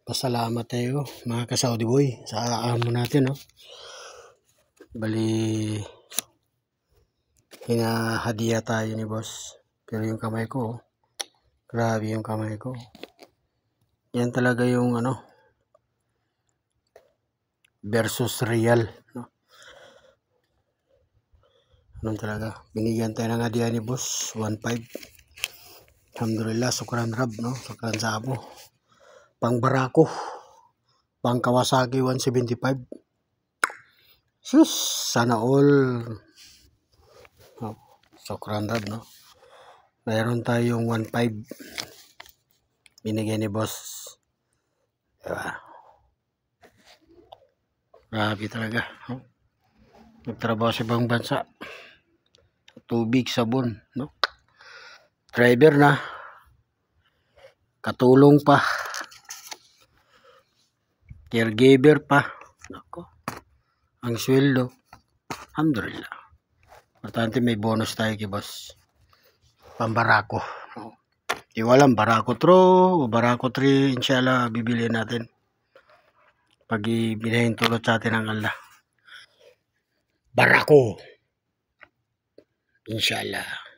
Pasalamat tayo mga ka-Saudi boy sa amo natin, no? Bali, hinahadiya tayo ni boss. Pero yung kamay ko, grabe yung kamay ko. Yan talaga yung versus real, no? Anong talaga, binigyan tayo ng hadiah ni boss, 1.5. Alhamdulillah, sukran rab, no? Sukran sa amo. Pang Barako, pang Kawasaki 175. Sus, sana all. Oh, sukran rab, no? Mayroon tayong 1.5 binigyan ni boss. Diba? Grabe talaga, no? Nagtrabaho sa ibang bansa, tubig, sabon, no? Driver na, katulong pa, caregiver pa. Nako, ang sweldo, alhamdulillah. Importante may bonus tayo kay boss. Pambarako, no? Di walang Barako 2 o Barako 3, inshallah bibili natin pag ibinahin tulot sa atin ng Allah. Barako, inshallah.